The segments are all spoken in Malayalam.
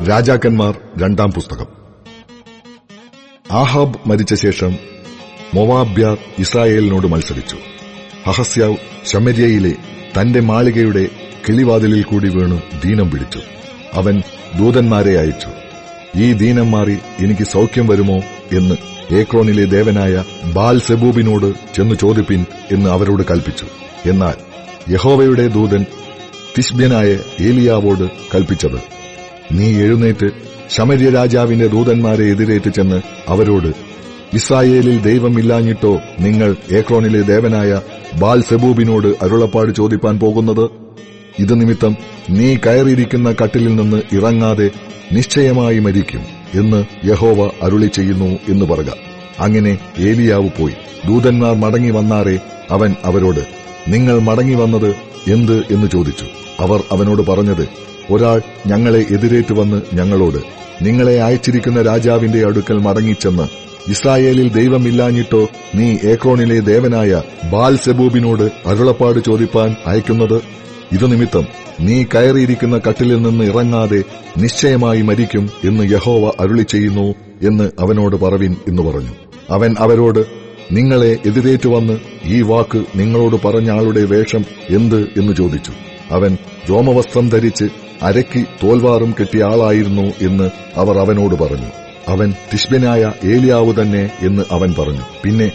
രാജാക്കന്മാർ രണ്ടാം പുസ്തകം. ആഹാബ് മരിച്ച ശേഷം മോവാബ്യർ ഇസ്രായേലിനോട് മത്സരിച്ചു. അഹസ്യാവ് ശമര്യയിലെ തന്റെ മാളികയുടെ കിളിവാതിലിൽ കൂടി വീണു ദീനം പിടിച്ചു. അവൻ ദൂതന്മാരെ അയച്ചു, ഈ ദീനം മാറി എനിക്ക് സൗഖ്യം വരുമോ എന്ന് ഏക്രോനിലെ ദേവനായ ബാൽ സെബൂബിനോട് ചെന്നു ചോദിപ്പിൻ എന്ന് അവരോട് കൽപ്പിച്ചു. എന്നാൽ യഹോവയുടെ ദൂതൻ തിശ്ബ്യനായ ഏലിയാവോട് കൽപ്പിച്ചത്, നീ എഴുന്നേറ്റ് ശമര്യ രാജാവിന്റെ ദൂതന്മാരെ എതിരേറ്റ് ചെന്ന് അവരോട്, ഇസ്രായേലിൽ ദൈവമില്ലാഞ്ഞിട്ടോ നിങ്ങൾ ഏക്രോനിലെ ദേവനായ ബാൽ സെബൂബിനോട് അരുളപ്പാട് ചോദിപ്പാൻ പോകുന്നത്? ഇത് നിമിത്തം നീ കയറിയിരിക്കുന്ന കട്ടിലിൽ നിന്ന് ഇറങ്ങാതെ നിശ്ചയമായി മരിക്കും എന്ന് യഹോവ അരുളി ചെയ്യുന്നു എന്ന് പറയുക. അങ്ങനെ ഏലിയാവ് പോയി. ദൂതന്മാർ മടങ്ങി വന്നാറെ അവൻ അവരോട്, നിങ്ങൾ മടങ്ങി വന്നത് എന്ത് എന്ന് ചോദിച്ചു. അവർ അവനോട് പറഞ്ഞത്, ഒരാൾ ഞങ്ങളെ എതിരേറ്റ് വന്ന് ഞങ്ങളോട്, നിങ്ങളെ അയച്ചിരിക്കുന്ന രാജാവിന്റെ അടുക്കൽ മടങ്ങിച്ചെന്ന്, ഇസ്രായേലിൽ ദൈവമില്ലാഞ്ഞിട്ടോ നീ ഏക്രോനിലെ ദേവനായ ബാൽ സെബൂബിനോട് അരുളപ്പാട് ചോദിപ്പാൻ അയക്കുന്നത്? ഇതു നിമിത്തം നീ കയറിയിരിക്കുന്ന കട്ടിലിൽ നിന്ന് ഇറങ്ങാതെ നിശ്ചയമായി മരിക്കും എന്ന് യഹോവ അരുളി ചെയ്യുന്നു എന്ന് അവനോട് പറവിൻ എന്ന് പറഞ്ഞു. അവൻ അവരോട്, നിങ്ങളെ എതിരേറ്റുവന്ന് ഈ വാക്ക് നിങ്ങളോട് പറഞ്ഞ ആളുടെ വേഷം എന്ത് എന്ന് ചോദിച്ചു. അവൻ രോമവസ്ത്രം ധരിച്ച് അരയ്ക്ക് തോൽവാറും കെട്ടിയ ആളായിരുന്നു എന്ന് അവർ അവനോട് പറഞ്ഞു. അവൻ തിശ്ബ്യനായ ഏലിയാവ് തന്നെ എന്ന് അവൻ പറഞ്ഞു. പിന്നെ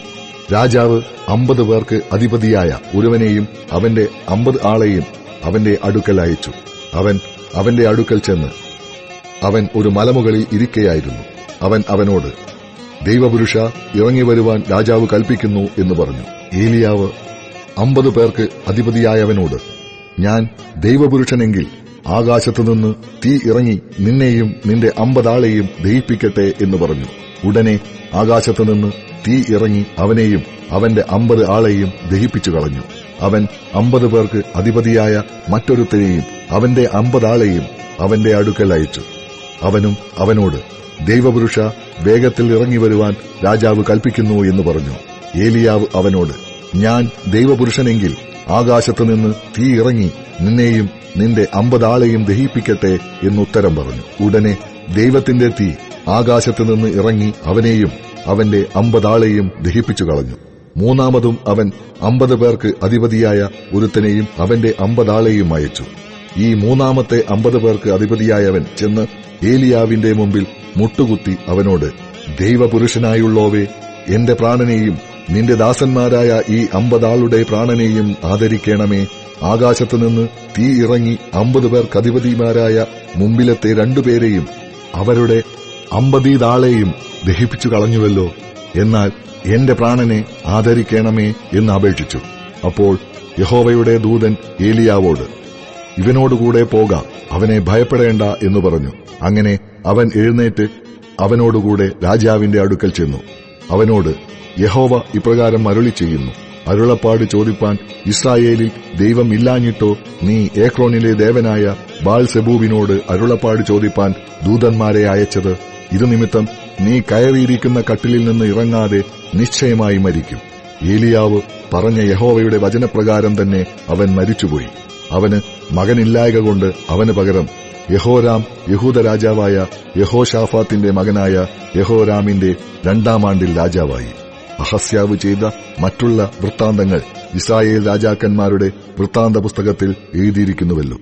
രാജാവ് 50 പേർക്ക് അധിപതിയായ ഒരുവനെയും അവന്റെ 50 ആളെയും അവന്റെ അടുക്കൽ അയച്ചു. അവൻ അവന്റെ അടുക്കൽ ചെന്ന്, അവൻ ഒരു മലമുകളിൽ ഇരിക്കയായിരുന്നു. അവൻ അവനോട്, ദൈവപുരുഷ, ഇറങ്ങി വരുവാൻ രാജാവ് കൽപ്പിക്കുന്നു എന്ന് പറഞ്ഞു. ഏലിയാവ് 50 പേർക്ക് അധിപതിയായവനോട്, ഞാൻ ദൈവപുരുഷനെങ്കിൽ ആകാശത്തുനിന്ന് തീ ഇറങ്ങി നിന്നെയും നിന്റെ 50 ആളെയും ദഹിപ്പിക്കട്ടെ എന്ന് പറഞ്ഞു. ഉടനെ ആകാശത്തുനിന്ന് തീ ഇറങ്ങി അവനെയും അവന്റെ 50 ആളെയും ദഹിപ്പിച്ചു കളഞ്ഞു. അവൻ 50 പേർക്ക് അധിപതിയായ മറ്റൊരുത്തരെയും അവന്റെ 50 ആളെയും അവന്റെ അടുക്കൽ അയച്ചു. അവനും അവനോട്, ദൈവപുരുഷ, വേഗത്തിൽ ഇറങ്ങി വരുവാൻ രാജാവ് കൽപ്പിക്കുന്നു എന്ന് പറഞ്ഞു. ഏലിയാവ് അവനോട്, ഞാൻ ദൈവപുരുഷനെങ്കിൽ ആകാശത്തുനിന്ന് തീ ഇറങ്ങി നിന്നെയും നിന്റെ 50 ആളെയും ദഹിപ്പിക്കട്ടെ എന്നുത്തരം പറഞ്ഞു. ഉടനെ ദൈവത്തിന്റെ തീ ആകാശത്തുനിന്ന് ഇറങ്ങി അവനെയും അവന്റെ 50 ആളെയും ദഹിപ്പിച്ചു കളഞ്ഞു. മൂന്നാമതും അവൻ 50 പേർക്ക് അധിപതിയായ ഒരുത്തനെയും അവന്റെ 50 ആളെയും അയച്ചു. ഈ മൂന്നാമത്തെ 50 പേർക്ക് അധിപതിയായവൻ ചെന്ന് ഏലിയാവിന്റെ മുമ്പിൽ മുട്ടുകുത്തി അവനോട്, ദൈവപുരുഷനായുള്ളോവേ, എന്റെ പ്രാണനെയും നിന്റെ ദാസന്മാരായ ഈ 50 ആളുടെ പ്രാണനെയും ആദരിക്കണമേ. ആകാശത്തുനിന്ന് തീ ഇറങ്ങി 50 പേർക്ക് അധിപതിമാരായ മുമ്പിലത്തെ 2 പേരെയും അവരുടെ 50 ആളെയും ദഹിപ്പിച്ചു കളഞ്ഞുവല്ലോ. എന്നാൽ എന്റെ പ്രാണനെ ആദരിക്കണമേ എന്ന് അപേക്ഷിച്ചു. അപ്പോൾ യഹോവയുടെ ദൂതൻ ഏലിയാവോട്, ഇവനോടുകൂടെ പോകാം, അവനെ ഭയപ്പെടേണ്ട എന്ന് പറഞ്ഞു. അങ്ങനെ അവൻ എഴുന്നേറ്റ് അവനോടുകൂടെ രാജാവിന്റെ അടുക്കൽ ചെന്നു. അവനോട്, യഹോവ ഇപ്രകാരം അരുളി ചെയ്യുന്നു, അരുളപ്പാട് ചോദിപ്പാൻ ഇസ്രായേലിൽ ദൈവം ഇല്ലാഞ്ഞിട്ടോ നീ ഏക്രോനിലെ ദേവനായ ബാൽ സെബൂബിനോട് അരുളപ്പാട് ചോദിപ്പാൻ ദൂതന്മാരെ അയച്ചത്? ഇതു നിമിത്തം നീ കയറിയിരിക്കുന്ന കട്ടിലിൽ നിന്ന് ഇറങ്ങാതെ നിശ്ചയമായി മരിക്കും. ഏലിയാവ് പറഞ്ഞ യഹോവയുടെ വചനപ്രകാരം തന്നെ അവൻ മരിച്ചുപോയി. അവന് മകനില്ലായക കൊണ്ട് അവന് പകരം യഹോരാം യഹൂദ രാജാവായ യഹോശാഫാത്തിന്റെ മകനായ യഹോരാമിന്റെ 2-ാം ആണ്ടിൽ രാജാവായി. അഹസ്യാവ് ചെയ്ത മറ്റുള്ള വൃത്താന്തങ്ങൾ ഇസ്രായേൽ രാജാക്കന്മാരുടെ വൃത്താന്ത പുസ്തകത്തിൽ എഴുതിയിരിക്കുന്നുവല്ലോ.